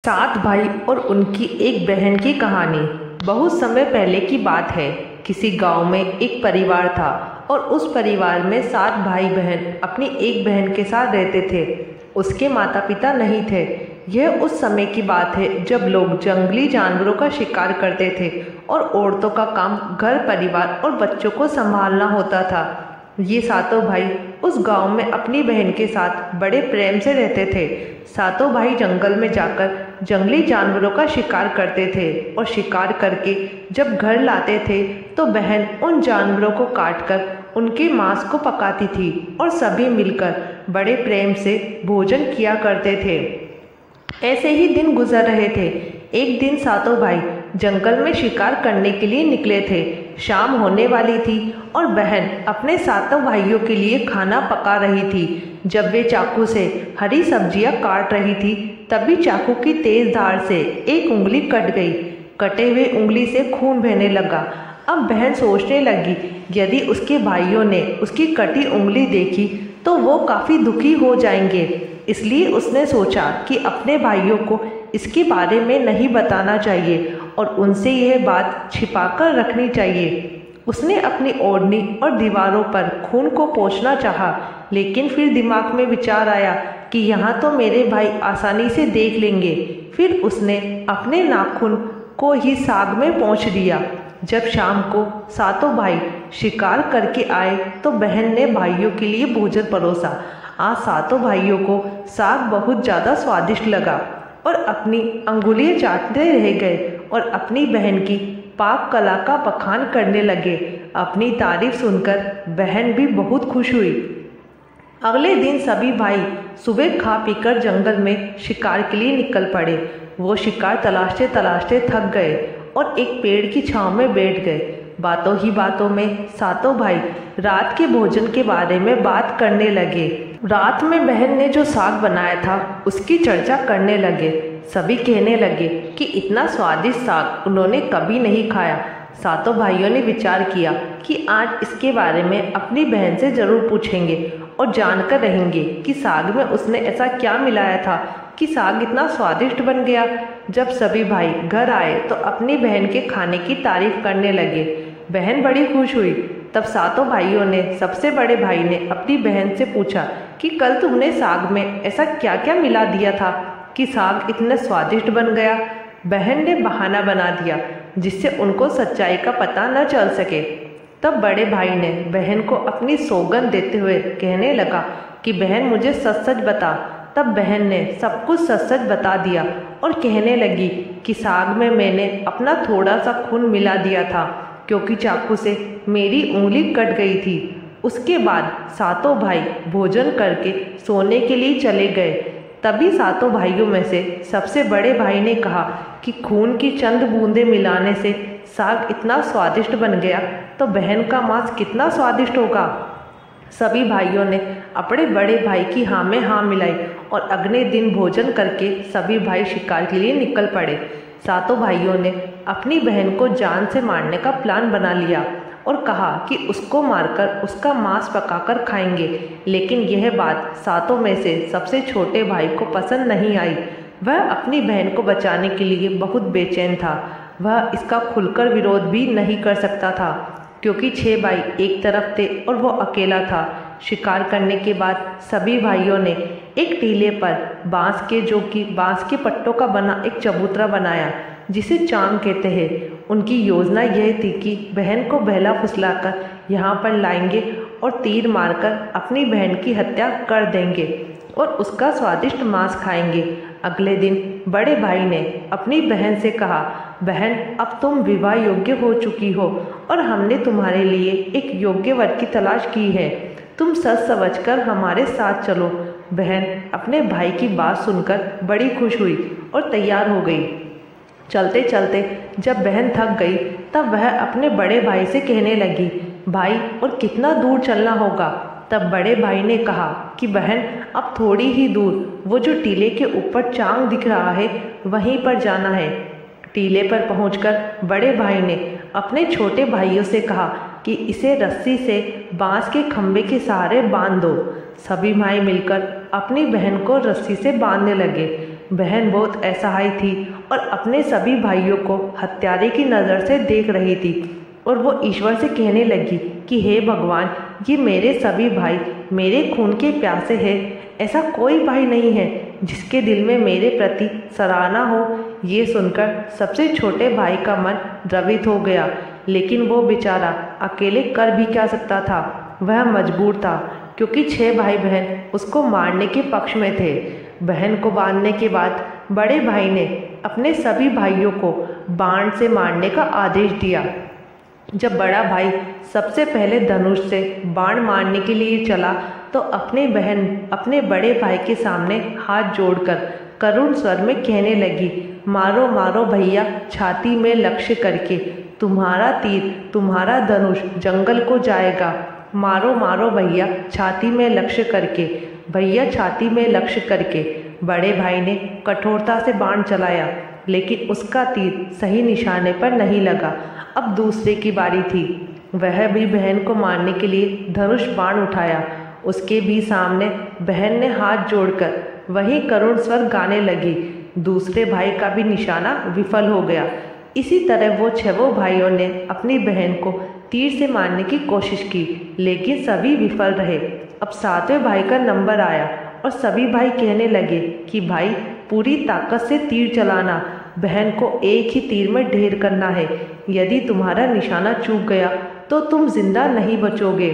सात भाई और उनकी एक बहन की कहानी। बहुत समय पहले की बात है। किसी गांव में एक परिवार था और उस परिवार में सात भाई बहन अपनी एक बहन के साथ रहते थे। उसके माता पिता नहीं थे। यह उस समय की बात है जब लोग जंगली जानवरों का शिकार करते थे और औरतों का काम घर परिवार और बच्चों को संभालना होता था। ये सातों भाई उस गांव में अपनी बहन के साथ बड़े प्रेम से रहते थे। सातों भाई जंगल में जाकर जंगली जानवरों का शिकार करते थे और शिकार करके जब घर लाते थे तो बहन उन जानवरों को काटकर उनके मांस को पकाती थी और सभी मिलकर बड़े प्रेम से भोजन किया करते थे। ऐसे ही दिन गुजर रहे थे। एक दिन सातों भाई जंगल में शिकार करने के लिए निकले थे। शाम होने वाली थी और बहन अपने सातों भाइयों के लिए खाना पका रही थी। जब वे चाकू से हरी सब्जियां काट रही थी तभी चाकू की तेज धार से एक उंगली कट गई। कटे हुए उंगली से खून बहने लगा। अब बहन सोचने लगी यदि उसके भाइयों ने उसकी कटी उंगली देखी तो वो काफ़ी दुखी हो जाएंगे। इसलिए उसने सोचा कि अपने भाइयों को इसके बारे में नहीं बताना चाहिए और उनसे यह बात छिपाकर रखनी चाहिए। उसने अपनी ओढ़नी और दीवारों पर खून को पोंछना चाहा, लेकिन फिर दिमाग में विचार आया कि यहाँ तो मेरे भाई आसानी से देख लेंगे। फिर उसने अपने नाखून को ही साग में पोंछ दिया। जब शाम को सातों भाई शिकार करके आए तो बहन ने भाइयों के लिए भोजन परोसा। आज सातों भाइयों को साग बहुत ज़्यादा स्वादिष्ट लगा और अपनी अंगुलियां चाटते रह गए और अपनी बहन की पाक कला का बखान करने लगे। अपनी तारीफ सुनकर बहन भी बहुत खुश हुई। अगले दिन सभी भाई सुबह खा पीकर जंगल में शिकार के लिए निकल पड़े। वो शिकार तलाशते तलाशते थक गए और एक पेड़ की छांव में बैठ गए। बातों ही बातों में सातों भाई रात के भोजन के बारे में बात करने लगे। रात में बहन ने जो साग बनाया था उसकी चर्चा करने लगे। सभी कहने लगे कि इतना स्वादिष्ट साग उन्होंने कभी नहीं खाया। सातों भाइयों ने विचार किया कि आज इसके बारे में अपनी बहन से ज़रूर पूछेंगे और जानकर रहेंगे कि साग में उसने ऐसा क्या मिलाया था कि साग इतना स्वादिष्ट बन गया। जब सभी भाई घर आए तो अपनी बहन के खाने की तारीफ करने लगे। बहन बड़ी खुश हुई। तब सातों भाइयों ने सबसे बड़े भाई ने अपनी बहन से पूछा कि कल तुमने साग में ऐसा क्या क्या मिला दिया था कि साग इतना स्वादिष्ट बन गया। बहन ने बहाना बना दिया जिससे उनको सच्चाई का पता न चल सके। तब बड़े भाई ने बहन को अपनी सौगंध देते हुए कहने लगा कि बहन मुझे सच सच बता। तब बहन ने सब कुछ सच सच बता दिया और कहने लगी कि साग में मैंने अपना थोड़ा सा खून मिला दिया था क्योंकि चाकू से मेरी उंगली कट गई थी। उसके बाद सातों भाई भोजन करके सोने के लिए चले गए। तभी सातों भाइयों में से सबसे बड़े भाई ने कहा कि खून की चंद बूंदें मिलाने से साग इतना स्वादिष्ट बन गया तो बहन का मांस कितना स्वादिष्ट होगा। सभी भाइयों ने अपने बड़े भाई की हाँ में हाँ मिलाई और अगले दिन भोजन करके सभी भाई शिकार के लिए निकल पड़े। सातों भाइयों ने अपनी बहन को जान से मारने का प्लान बना लिया और कहा कि उसको मारकर उसका मांस पकाकर खाएंगे। लेकिन यह बात सातों में से सबसे छोटे भाई को पसंद नहीं आई। वह अपनी बहन को बचाने के लिए बहुत बेचैन था। वह इसका खुलकर विरोध भी नहीं कर सकता था क्योंकि 6 भाई एक तरफ थे और वो अकेला था। शिकार करने के बाद सभी भाइयों ने एक टीले पर बांस के पट्टों का बना एक चबूतरा बनाया जिसे चांग कहते हैं। उनकी योजना यह थी कि बहन को बहला फुसलाकर यहाँ पर लाएंगे और तीर मारकर अपनी बहन की हत्या कर देंगे और उसका स्वादिष्ट मांस खाएंगे। अगले दिन बड़े भाई ने अपनी बहन से कहा, बहन अब तुम विवाह योग्य हो चुकी हो और हमने तुम्हारे लिए एक योग्य वर की तलाश की है। तुम सच समझकर हमारे साथ चलो। बहन अपने भाई की बात सुनकर बड़ी खुश हुई और तैयार हो गई। चलते चलते जब बहन थक गई तब वह अपने बड़े भाई से कहने लगी, भाई और कितना दूर चलना होगा। तब बड़े भाई ने कहा कि बहन अब थोड़ी ही दूर वो जो टीले के ऊपर चांग दिख रहा है वहीं पर जाना है। टीले पर पहुंचकर बड़े भाई ने अपने छोटे भाइयों से कहा कि इसे रस्सी से बांस के खंभे के सहारे बांध दो। सभी भाई मिलकर अपनी बहन को रस्सी से बांधने लगे। बहन बहुत असहाय थी और अपने सभी भाइयों को हत्यारे की नज़र से देख रही थी और वो ईश्वर से कहने लगी कि हे भगवान, ये मेरे सभी भाई मेरे खून के प्यासे हैं। ऐसा कोई भाई नहीं है जिसके दिल में मेरे प्रति सराहना हो। ये सुनकर सबसे छोटे भाई का मन द्रवित हो गया, लेकिन वो बेचारा अकेले कर भी क्या सकता था। वह मजबूर था क्योंकि 6 भाई बहन उसको मारने के पक्ष में थे। बहन को बांधने के बाद बड़े भाई ने अपने सभी भाइयों को बाण से मारने का आदेश दिया। जब बड़ा भाई सबसे पहले धनुष से बाण मारने के लिए चला तो अपनी बहन अपने बड़े भाई के सामने हाथ जोड़कर करुण स्वर में कहने लगी, मारो मारो भैया छाती में लक्ष्य करके, तुम्हारा तीर तुम्हारा धनुष जंगल को जाएगा। मारो मारो भैया छाती में लक्ष्य करके, भैया छाती में लक्ष्य करके। बड़े भाई ने कठोरता से बाण चलाया, लेकिन उसका तीर सही निशाने पर नहीं लगा। अब दूसरे की बारी थी। वह भी बहन को मारने के लिए धनुष बाण उठाया। उसके भी सामने बहन ने हाथ जोड़कर वही करुण स्वर गाने लगी। दूसरे भाई का भी निशाना विफल हो गया। इसी तरह वो 6 भाइयों ने अपनी बहन को तीर से मारने की कोशिश की, लेकिन सभी विफल रहे। अब 7वें भाई का नंबर आया और सभी भाई कहने लगे कि भाई पूरी ताकत से तीर चलाना, बहन को एक ही तीर में ढेर करना है। यदि तुम्हारा निशाना चूक गया तो तुम जिंदा नहीं बचोगे,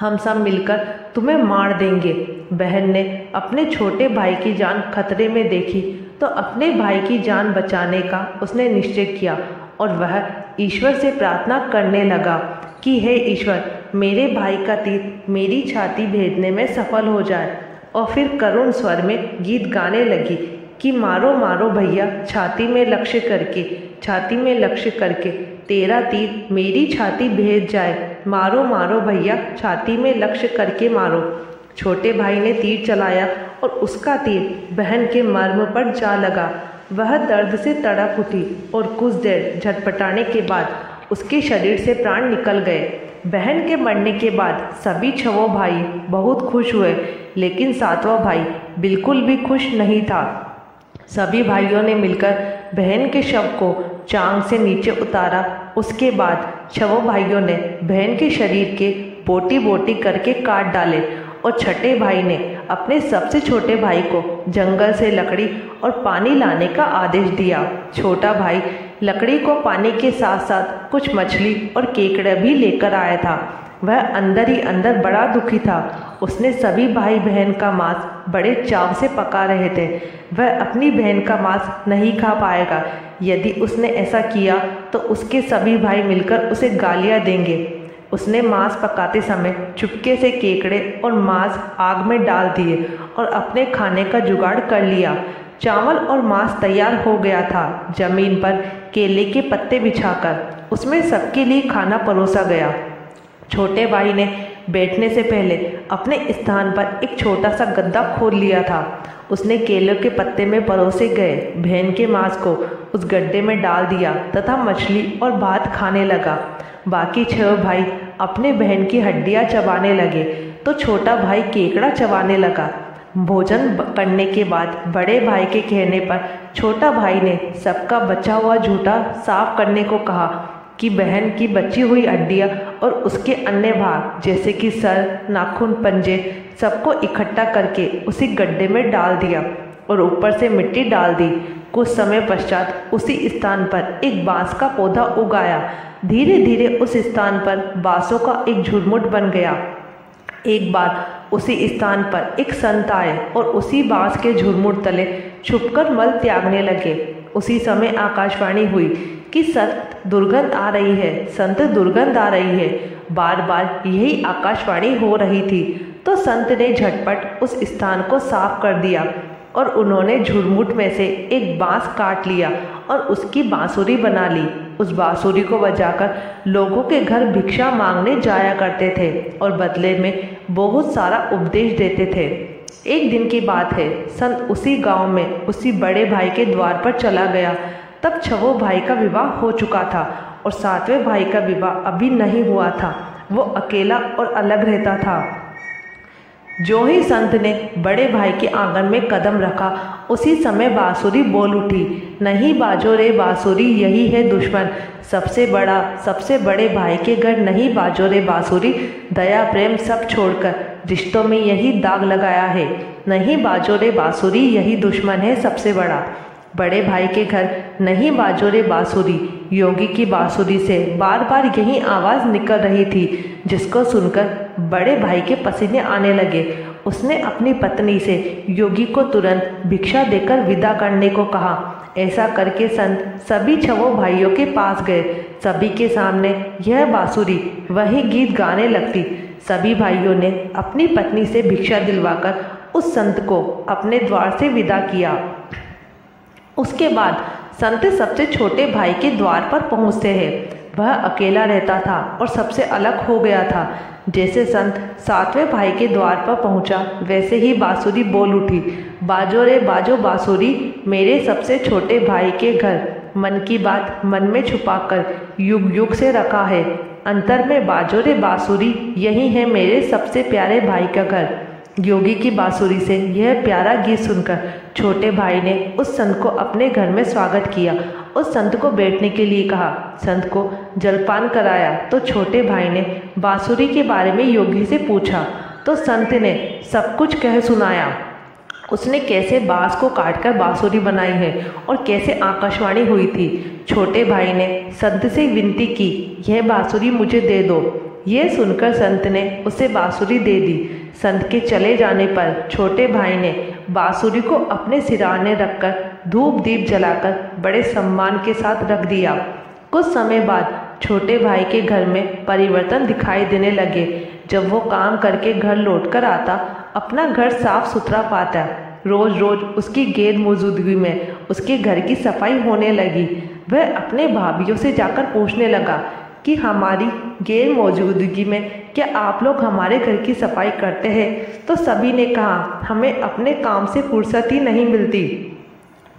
हम सब मिलकर तुम्हें मार देंगे। बहन ने अपने छोटे भाई की जान खतरे में देखी तो अपने भाई की जान बचाने का उसने निश्चय किया और वह ईश्वर से प्रार्थना करने लगा कि हे ईश्वर, मेरे भाई का तीर मेरी छाती भेदने में सफल हो जाए। और फिर करुण स्वर में गीत गाने लगी कि मारो मारो भैया छाती में लक्ष्य करके, छाती में लक्ष्य करके, तेरा तीर मेरी छाती भेद जाए। मारो मारो भैया छाती में लक्ष्य करके मारो। छोटे भाई ने तीर चलाया और उसका तीर बहन के मर्म पर जा लगा। वह दर्द से तड़प उठी और कुछ देर झटपटाने के बाद उसके शरीर से प्राण निकल गए। बहन के मरने के बाद सभी 6 भाई बहुत खुश हुए, लेकिन 7वां भाई बिल्कुल भी खुश नहीं था। सभी भाइयों ने मिलकर बहन के शव को चांग से नीचे उतारा। उसके बाद 6 भाइयों ने बहन के शरीर के बोटी बोटी करके काट डाले और छठे भाई ने अपने सबसे छोटे भाई को जंगल से लकड़ी और पानी लाने का आदेश दिया। छोटा भाई लकड़ी को पानी के साथ साथ कुछ मछली और केकड़े भी लेकर आया था। वह अंदर ही अंदर बड़ा दुखी था। उसने सभी भाई बहन का मांस बड़े चाव से पका रहे थे। वह अपनी बहन का मांस नहीं खा पाएगा। यदि उसने ऐसा किया तो उसके सभी भाई मिलकर उसे गालियां देंगे। उसने मांस पकाते समय चुपके से केकड़े और मांस आग में डाल दिए और अपने खाने का जुगाड़ कर लिया। चावल और मांस तैयार हो गया था। जमीन पर केले के पत्ते बिछाकर उसमें सबके लिए खाना परोसा गया। छोटे भाई ने बैठने से पहले अपने स्थान पर एक छोटा सा गद्दा खोल लिया था। उसने केले के पत्ते में परोसे गए बहन के मांस को उस गड्ढे में डाल दिया तथा मछली और भात खाने लगा। बाकी 6 भाई अपने बहन की हड्डियां चबाने लगे तो छोटा भाई केकड़ा चबाने लगा। भोजन करने के बाद बड़े भाई के कहने पर छोटा भाई ने सबका बचा हुआ झूठा साफ करने को कहा कि बहन की बची हुई हड्डियां और उसके अन्य भाग जैसे कि सर, नाखून, पंजे सबको इकट्ठा करके उसी गड्ढे में डाल दिया और ऊपर से मिट्टी डाल दी। कुछ समय पश्चात उसी स्थान पर एक बांस का पौधा उगाया। धीरे धीरे उस स्थान पर बांसों का एक झुरमुट बन गया। एक बार उसी स्थान पर एक संत आए और उसी बांस के झुरमुट तले छुपकर मल त्यागने लगे। उसी समय आकाशवाणी हुई कि संत दुर्गंध आ रही है, संत दुर्गंध आ रही है। बार बार यही आकाशवाणी हो रही थी तो संत ने झटपट उस स्थान को साफ कर दिया और उन्होंने झुरमुट में से एक बांस काट लिया और उसकी बांसुरी बना ली। उस बांसुरी को बजाकर लोगों के घर भिक्षा मांगने जाया करते थे और बदले में बहुत सारा उपदेश देते थे। एक दिन की बात है, संत उसी गांव में उसी बड़े भाई के द्वार पर चला गया। तब 6 भाई का विवाह हो चुका था और 7वें भाई का विवाह अभी नहीं हुआ था। वो अकेला और अलग रहता था। जो ही संत ने बड़े भाई के आंगन में कदम रखा, उसी समय बांसुरी बोल उठी, नहीं बाजो रे बांसुरी, यही है दुश्मन। सबसे बड़े भाई के घर नहीं बाजो रे बांसुरी, दया प्रेम सब छोड़कर रिश्तों में यही दाग लगाया है। नहीं बाजो रे बांसुरी, यही दुश्मन है सबसे बड़ा। बड़े भाई के घर नहीं बाजो रे बांसुरी, योगी की बांसुरी से बार बार यही आवाज़ निकल रही थी, जिसको सुनकर बड़े भाई के पसीने आने लगे। उसने अपनी पत्नी से योगी को तुरंत भिक्षा देकर विदा करने को कहा। ऐसा करके संत सभी छवों भाइयों के पास गए। सभी के सामने यह बांसुरी वही गीत गाने लगती। सभी भाइयों ने अपनी पत्नी से भिक्षा दिलवाकर उस संत को अपने द्वार से विदा किया। उसके बाद संत सबसे छोटे भाई के द्वार पर पहुँचते हैं। वह अकेला रहता था और सबसे अलग हो गया था। जैसे संत 7वें भाई के द्वार पर पहुंचा, वैसे ही बांसुरी बोल उठी, बाजो रे बाजो बांसुरी, मेरे सबसे छोटे भाई के घर। मन की बात मन में छुपाकर युग युग से रखा है। अंतर में बाजो रे बांसुरी, यही है मेरे सबसे प्यारे भाई का घर। योगी की बांसुरी से यह प्यारा गीत सुनकर छोटे भाई ने उस संत को अपने घर में स्वागत किया। उस संत को बैठने के लिए कहा। संत को जलपान कराया तो छोटे भाई ने बांसुरी के बारे में योगी से पूछा, तो संत ने सब कुछ कह सुनाया। उसने कैसे बांस को काटकर बांसुरी बनाई है और कैसे आकाशवाणी हुई थी। छोटे भाई ने संत से विनती की, यह बांसुरी मुझे दे दो। यह सुनकर संत ने उसे बांसुरी दे दी। संत के चले जाने पर छोटे भाई ने बांसुरी को अपने सिरहाने रखकर धूप दीप जलाकर बड़े सम्मान के साथ रख दिया। कुछ समय बाद छोटे भाई के घर में परिवर्तन दिखाई देने लगे। जब वो काम करके घर लौटकर आता, अपना घर साफ सुथरा पाता। रोज रोज उसकी गैर मौजूदगी में उसके घर की सफाई होने लगी। वह अपने भाभीियों से जाकर पूछने लगा कि हमारी गैर मौजूदगी में क्या आप लोग हमारे घर की सफाई करते हैं? तो सभी ने कहा, हमें अपने काम से फुर्सत ही नहीं मिलती,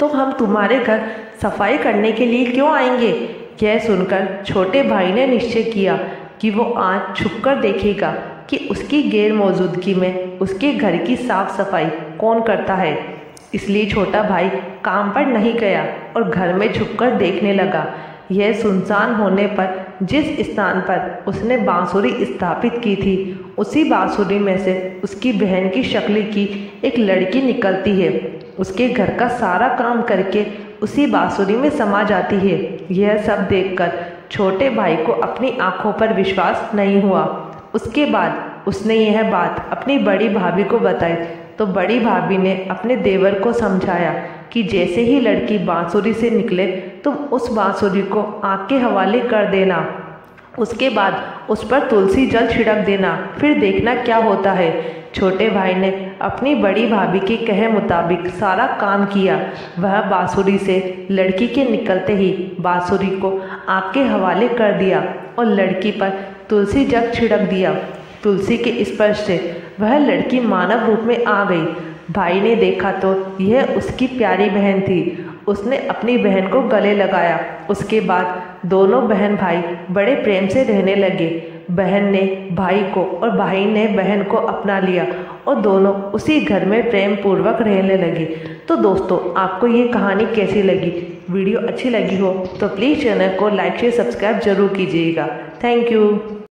तो हम तुम्हारे घर सफाई करने के लिए क्यों आएंगे? यह सुनकर छोटे भाई ने निश्चय किया कि वो आज छुपकर देखेगा कि उसकी गैर मौजूदगी में उसके घर की साफ सफाई कौन करता है। इसलिए छोटा भाई काम पर नहीं गया और घर में छुपकर देखने लगा। यह सुनसान होने पर जिस स्थान पर उसने बांसुरी स्थापित की थी, उसी बांसुरी में से उसकी बहन की शक्ल की एक लड़की निकलती है। उसके घर का सारा काम करके उसी बांसुरी में समा जाती है। यह सब देखकर छोटे भाई को अपनी आंखों पर विश्वास नहीं हुआ। उसके बाद उसने यह बात अपनी बड़ी भाभी को बताई, तो बड़ी भाभी ने अपने देवर को समझाया कि जैसे ही लड़की बांसुरी से निकले तुम उस बांसुरी को आग के हवाले कर देना। उसके बाद उस पर तुलसी जल छिड़क देना, फिर देखना क्या होता है। छोटे भाई ने अपनी बड़ी भाभी के कहे मुताबिक सारा काम किया। वह बांसुरी से लड़की के निकलते ही बांसुरी को आग के हवाले कर दिया और लड़की पर तुलसी जल छिड़क दिया। तुलसी के स्पर्श से वह लड़की मानव रूप में आ गई। भाई ने देखा तो यह उसकी प्यारी बहन थी। उसने अपनी बहन को गले लगाया। उसके बाद दोनों बहन भाई बड़े प्रेम से रहने लगे। बहन ने भाई को और भाई ने बहन को अपना लिया और दोनों उसी घर में प्रेम पूर्वक रहने लगे। तो दोस्तों, आपको ये कहानी कैसी लगी? वीडियो अच्छी लगी हो तो प्लीज़ चैनल को लाइक शेयर सब्सक्राइब जरूर कीजिएगा। Thank you.